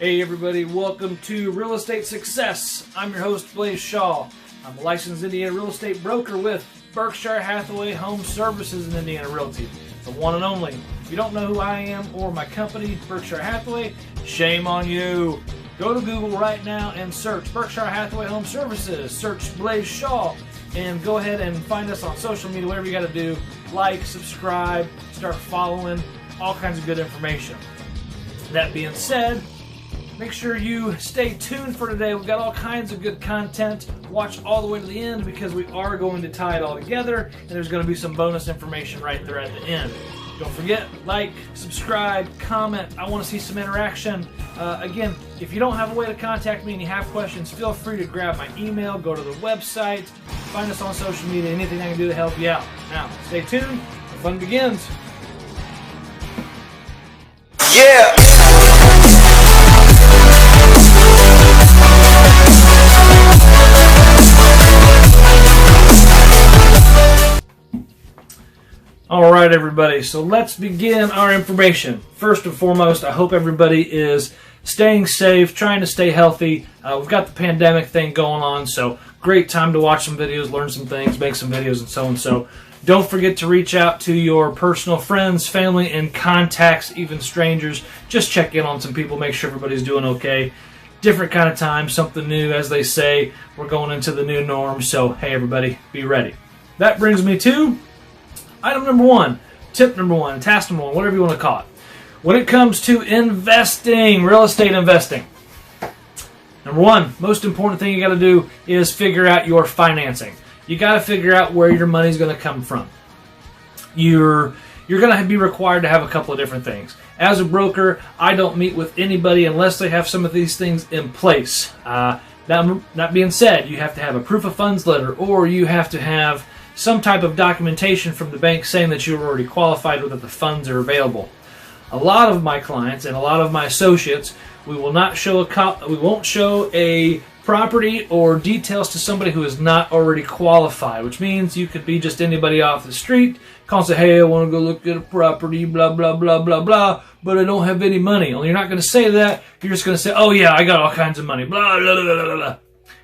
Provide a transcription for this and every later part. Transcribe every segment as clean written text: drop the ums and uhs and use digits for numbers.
Hey everybody, welcome to Real Estate Success. I'm your host, Blaise Shaw. I'm a licensed Indiana real estate broker with Berkshire Hathaway Home Services and Indiana Realty, the one and only. If you don't know who I am or my company, Berkshire Hathaway, shame on you. Go to Google right now and search Berkshire Hathaway Home Services. Search Blaise Shaw and go ahead and find us on social media, whatever you got to do. Like, subscribe, start following, all kinds of good information. That being said, make sure you stay tuned for today. We've got all kinds of good content. Watch all the way to the end because we are going to tie it all together, and there's going to be some bonus information right there at the end. Don't forget, like, subscribe, comment. I want to see some interaction. Again, if you don't have a way to contact me and you have questions, feel free to grab my email, go to the website, find us on social media, anything I can do to help you out. Now, stay tuned. The fun begins. Yeah! All right, everybody, so let's begin our information. First and foremost, I hope everybody is staying safe, trying to stay healthy. We've got the pandemic thing going on, so great time to watch some videos, learn some things, make some videos, and so on. So don't forget to reach out to your personal friends, family, and contacts, even strangers. Just check in on some people, make sure everybody's doing okay. Different kind of time, something new, as they say. We're going into the new norm, so hey, everybody, be ready. That brings me to item number one, tip number one, task number one, whatever you want to call it. When it comes to investing, real estate investing, number one, most important thing you got to do is figure out your financing. You got to figure out where your money's going to come from. You're going to be required to have a couple of different things. As a broker, I don't meet with anybody unless they have some of these things in place. That being said, you have to have a proof of funds letter, or you have to have some type of documentation from the bank saying that you're already qualified or that the funds are available. A lot of my clients and a lot of my associates, we won't show a property or details to somebody who is not already qualified, which means you could be just anybody off the street, call and say, hey, I want to go look at a property, blah, blah, blah, blah, blah, but I don't have any money. Only you're not going to say that. You're just going to say, oh yeah, I got all kinds of money, blah, blah, blah, blah, blah.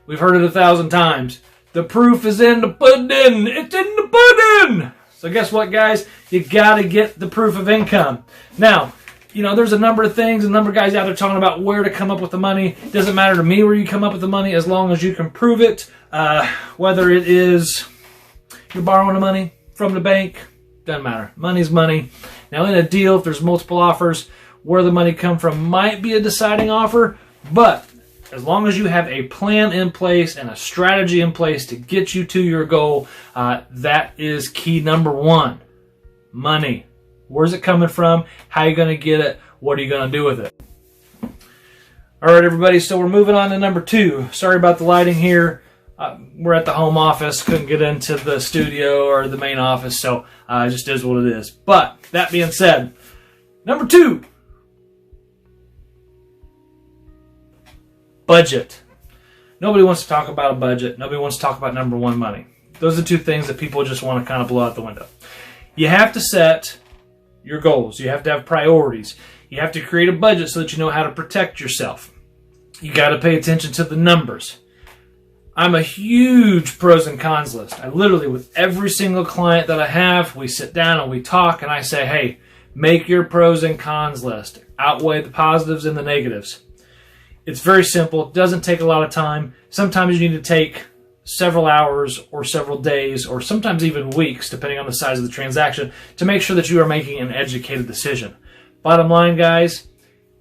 We've heard it 1,000 times. The proof is in the pudding. It's in the pudding. So guess what, guys? You got to get the proof of income. Now, you know, there's a number of things, a number of guys out there talking about where to come up with the money. It doesn't matter to me where you come up with the money as long as you can prove it. Whether it is you're borrowing the money from the bank, doesn't matter. Money's money. Now, in a deal, if there's multiple offers, where the money come from might be a deciding offer, but as long as you have a plan in place and a strategy in place to get you to your goal, that is key number one. Money. Where's it coming from? How are you going to get it? What are you going to do with it? All right, everybody, so we're moving on to number two. Sorry about the lighting here. We're at the home office. Couldn't get into the studio or the main office, so it just is what it is. But that being said, number two, budget. Nobody wants to talk about a budget. Nobody wants to talk about number one, money. Those are two things that people just want to kind of blow out the window. You have to set your goals. You have to have priorities. You have to create a budget so that you know how to protect yourself. You got to pay attention to the numbers. I'm a huge pros and cons list. I literally, with every single client that I have, we sit down and we talk and I say, hey, make your pros and cons list. Outweigh the positives and the negatives. It's very simple. It doesn't take a lot of time. Sometimes you need to take several hours or several days or sometimes even weeks, depending on the size of the transaction, to make sure that you are making an educated decision. Bottom line, guys,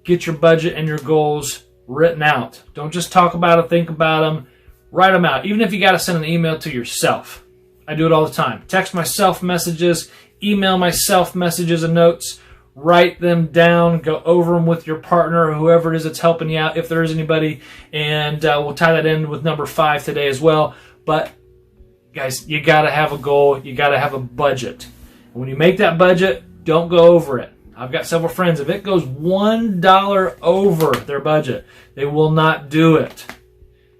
get your budget and your goals written out. Don't just talk about it, think about them. Write them out. Even if you got to send an email to yourself. I do it all the time. Text myself messages, email myself messages and notes. Write them down, go over them with your partner or whoever it is that's helping you out, if there is anybody, and we'll tie that in with number 5 today as well. But, guys, you got to have a goal. You got to have a budget. And when you make that budget, don't go over it. I've got several friends. If it goes $1 over their budget, they will not do it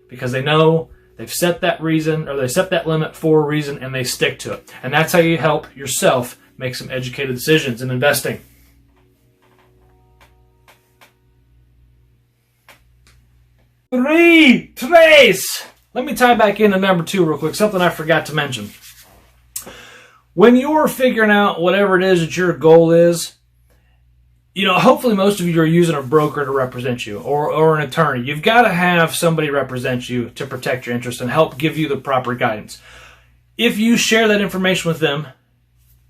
because they know they've set that reason or they set that limit for a reason and they stick to it. And that's how you help yourself make some educated decisions in investing. Trace. Let me tie back into number 2 real quick, something I forgot to mention. When you're figuring out whatever it is that your goal is, hopefully most of you are using a broker to represent you or an attorney. You've got to have somebody represent you to protect your interests and help give you the proper guidance. If you share that information with them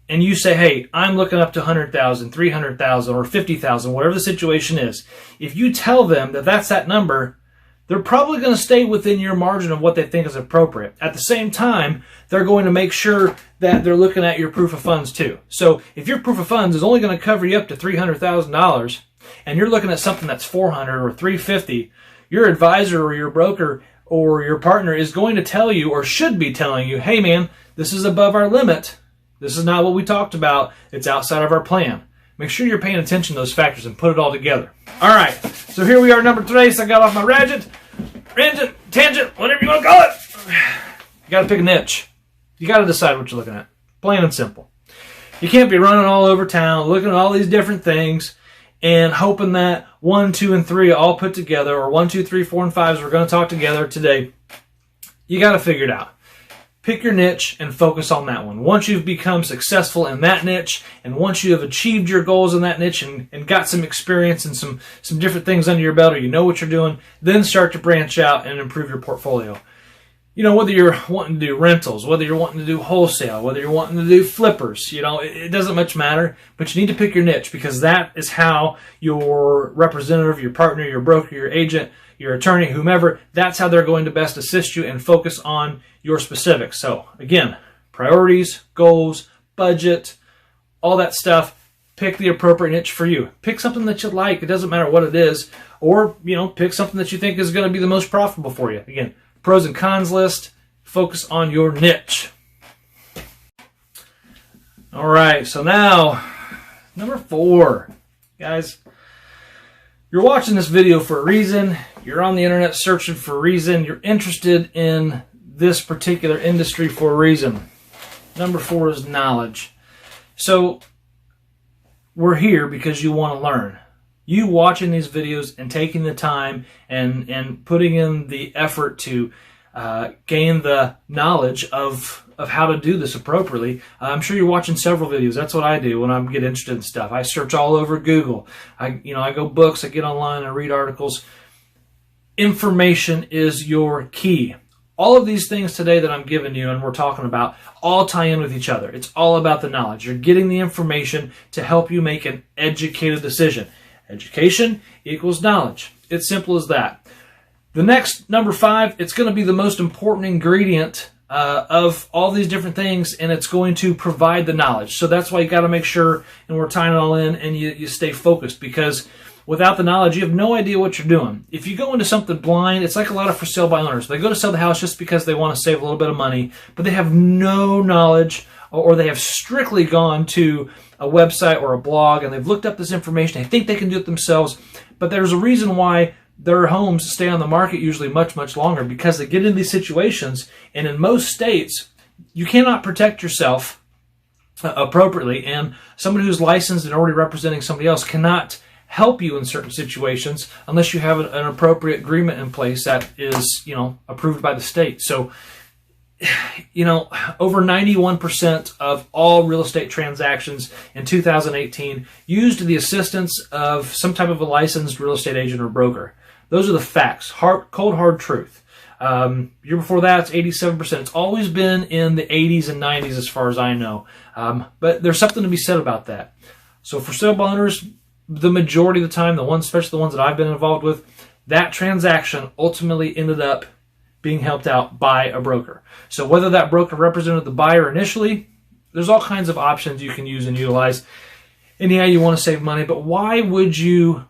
and you say, hey, I'm looking up to 100,000, 300,000, or 50,000, whatever the situation is, if you tell them that that's that number, they're probably going to stay within your margin of what they think is appropriate. At the same time, they're going to make sure that they're looking at your proof of funds too. So if your proof of funds is only going to cover you up to $300,000 and you're looking at something that's $400,000 or $350,000, your advisor or your broker or your partner is going to tell you, or should be telling you, hey man, this is above our limit. This is not what we talked about. It's outside of our plan. Make sure you're paying attention to those factors and put it all together. All right, so here we are, number 3. So I got off my tangent, whatever you want to call it. You got to pick a niche. You got to decide what you're looking at. Plain and simple. You can't be running all over town, looking at all these different things, and hoping that 1, 2, and 3 all put together, or 1, 2, 3, 4, and 5s we're going to talk together today. You got to figure it out. Pick your niche and focus on that one. Once you've become successful in that niche, and once you have achieved your goals in that niche and got some experience and some different things under your belt, or you know what you're doing, then start to branch out and improve your portfolio. Whether you're wanting to do rentals, whether you're wanting to do wholesale, whether you're wanting to do flippers, it doesn't much matter, but you need to pick your niche, because that is how your representative, your partner, your broker, your agent, your attorney, whomever, that's how they're going to best assist you and focus on your specifics. So again, priorities, goals, budget, all that stuff. Pick the appropriate niche for you. Pick something that you like. It doesn't matter what it is. Or, pick something that you think is going to be the most profitable for you. Again, pros and cons list. Focus on your niche. All right, so now, number 4. Guys, you're watching this video for a reason. You're on the internet searching for a reason. You're interested in this particular industry for a reason. Number 4 is knowledge. So we're here because you want to learn. You watching these videos and taking the time and putting in the effort to gain the knowledge of how to do this appropriately. I'm sure you're watching several videos. That's what I do when I get interested in stuff. I search all over Google. I go books. I get online. I read articles. Information is your key. All of these things today that I'm giving you and we're talking about all tie in with each other. It's all about the knowledge. You're getting the information to help you make an educated decision. Education equals knowledge. It's simple as that. The next, number 5, it's going to be the most important ingredient of all these different things, and it's going to provide the knowledge. So that's why you got to make sure, and we're tying it all in, and you stay focused, because without the knowledge, you have no idea what you're doing. If you go into something blind, it's like a lot of for sale by owners. They go to sell the house just because they want to save a little bit of money, but they have no knowledge, or they have strictly gone to a website or a blog and they've looked up this information. They think they can do it themselves, but there's a reason why their homes stay on the market usually much, much longer, because they get into these situations, and in most states, you cannot protect yourself appropriately, and somebody who's licensed and already representing somebody else cannot help you in certain situations unless you have an appropriate agreement in place that is, approved by the state. So, over 91% of all real estate transactions in 2018 used the assistance of some type of a licensed real estate agent or broker. Those are the facts, cold hard truth. Year before that, it's 87%. It's always been in the 80s and 90s as far as I know. But there's something to be said about that. So for sale by owners, the majority of the time, especially the ones that I've been involved with, that transaction ultimately ended up being helped out by a broker. So whether that broker represented the buyer initially, there's all kinds of options you can use and utilize. And yeah, you want to save money, but why would you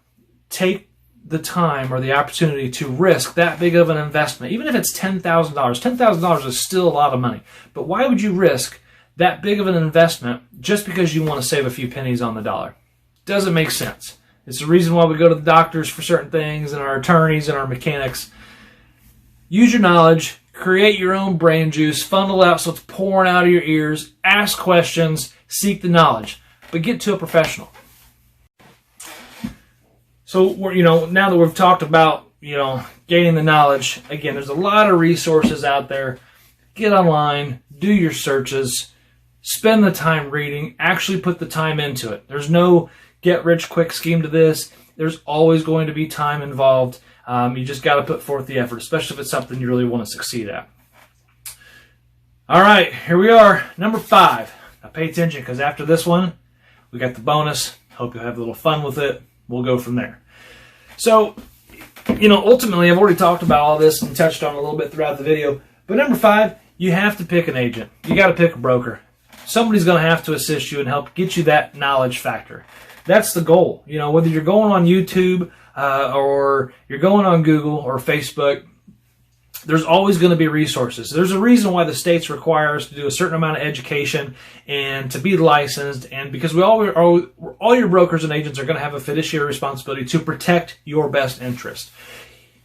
take the time or the opportunity to risk that big of an investment? Even if it's $10,000, $10,000 is still a lot of money. But why would you risk that big of an investment just because you want to save a few pennies on the dollar? Doesn't make sense. It's the reason why we go to the doctors for certain things, and our attorneys and our mechanics. Use your knowledge, create your own brain juice, funnel out so it's pouring out of your ears, ask questions, seek the knowledge, but get to a professional. So now that we've talked about gaining the knowledge. Again, there's a lot of resources out there. Get online, do your searches, spend the time reading, actually put the time into it. There's no get-rich-quick scheme to this. There's always going to be time involved. You just got to put forth the effort, especially if it's something you really want to succeed at. All right, here we are, number 5. Now pay attention, because after this one, we got the bonus. Hope you'll have a little fun with it. We'll go from there. So, ultimately, I've already talked about all this and touched on it a little bit throughout the video. But number 5, you have to pick an agent. You got to pick a broker. Somebody's going to have to assist you and help get you that knowledge factor. That's the goal. Whether you're going on YouTube or you're going on Google or Facebook, there's always going to be resources. There's a reason why the states require us to do a certain amount of education and to be licensed, and because all your brokers and agents are going to have a fiduciary responsibility to protect your best interest.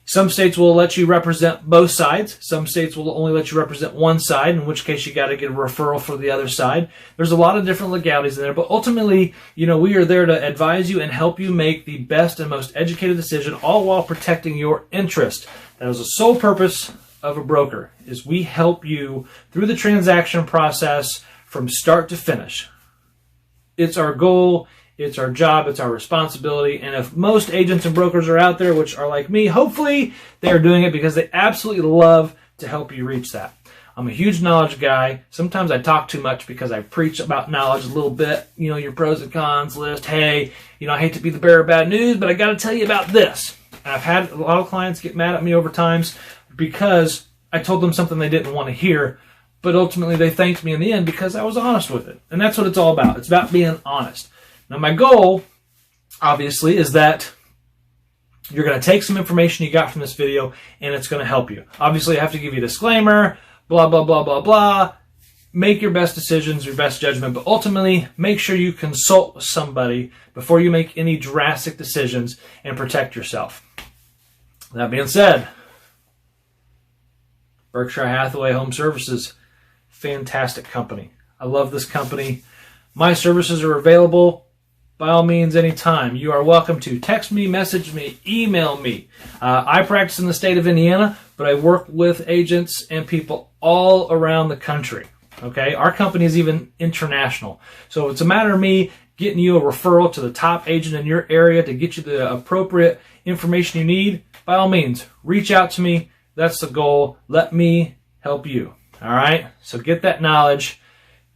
Some states will let you represent both sides. Some states will only let you represent one side, in which case you got to get a referral for the other side. There's a lot of different legalities in there, but ultimately, we are there to advise you and help you make the best and most educated decision, all while protecting your interest. That is the sole purpose of a broker, is we help you through the transaction process from start to finish. It's our goal. It's our job, it's our responsibility, and if most agents and brokers are out there, which are like me, hopefully they are doing it because they absolutely love to help you reach that. I'm a huge knowledge guy. Sometimes I talk too much because I preach about knowledge a little bit, your pros and cons list. Hey, I hate to be the bearer of bad news, but I got to tell you about this. And I've had a lot of clients get mad at me over times because I told them something they didn't want to hear, but ultimately they thanked me in the end because I was honest with it. And that's what it's all about. It's about being honest. Now, my goal, obviously, is that you're going to take some information you got from this video and it's going to help you. Obviously, I have to give you a disclaimer, blah, blah, blah, blah, blah. Make your best decisions, your best judgment, but ultimately, make sure you consult with somebody before you make any drastic decisions and protect yourself. That being said, Berkshire Hathaway Home Services, fantastic company. I love this company. My services are available. By all means, anytime. You are welcome to text me, message me, email me. I practice in the state of Indiana, but I work with agents and people all around the country. Okay, our company is even international. So it's a matter of me getting you a referral to the top agent in your area to get you the appropriate information you need. By all means, reach out to me. That's the goal. Let me help you. All right, so get that knowledge.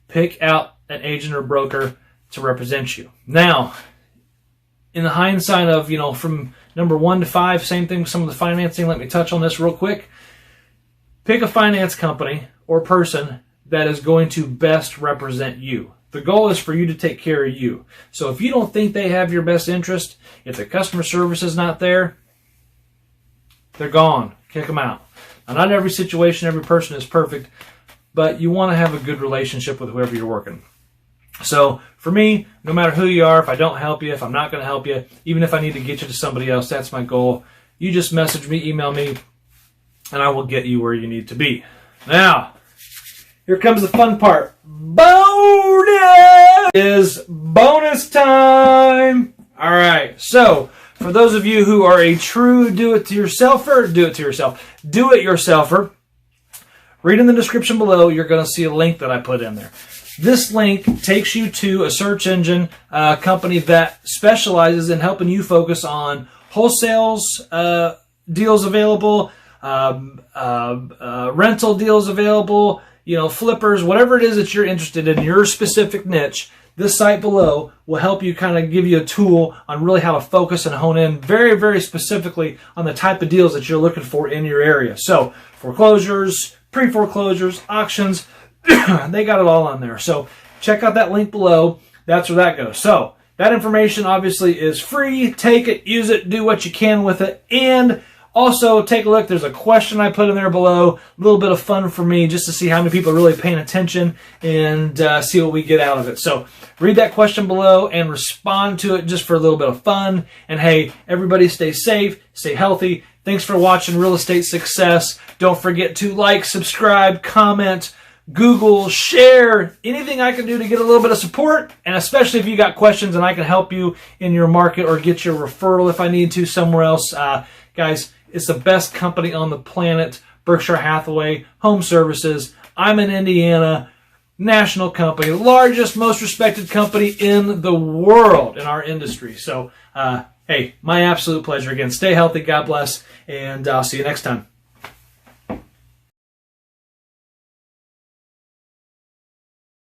Pick out an agent or broker to represent you. Now, in the hindsight of, from number 1 to 5, same thing with some of the financing. Let me touch on this real quick. Pick a finance company or person that is going to best represent you. The goal is for you to take care of you. So if you don't think they have your best interest, if the customer service is not there, they're gone. Kick them out. Now, not every situation, every person is perfect, but you want to have a good relationship with whoever you're working. So for me, no matter who you are, if I don't help you, if I'm not going to help you, even if I need to get you to somebody else, that's my goal. You just message me, email me, and I will get you where you need to be. Now, here comes the fun part. Bonus is bonus time. All right. So for those of you who are a true do-it-yourselfer, read in the description below. You're going to see a link that I put in there. This link takes you to a search engine company that specializes in helping you focus on wholesales, deals available, rental deals available, flippers, whatever it is that you're interested in, your specific niche. This site below will help you kind of give you a tool on really how to focus and hone in very, very specifically on the type of deals that you're looking for in your area. So foreclosures, pre-foreclosures, auctions, they got it all on there. So check out that link below. That's where that goes. So that information obviously is free. Take it, use it, do what you can with it. And also take a look. There's a question I put in there below. A little bit of fun for me just to see how many people are really paying attention and see what we get out of it. So read that question below and respond to it just for a little bit of fun. And hey, everybody stay safe, stay healthy. Thanks for watching Real Estate Success. Don't forget to like, subscribe, comment, Google, share, anything I can do to get a little bit of support, and especially if you got questions and I can help you in your market or get your referral if I need to somewhere else. Guys, It's the best company on the planet, Berkshire Hathaway Home Services. I'm in Indiana. National company, largest, most respected company in the world in our industry. So, hey, my absolute pleasure. Again, stay healthy, God bless, and I'll see you next time.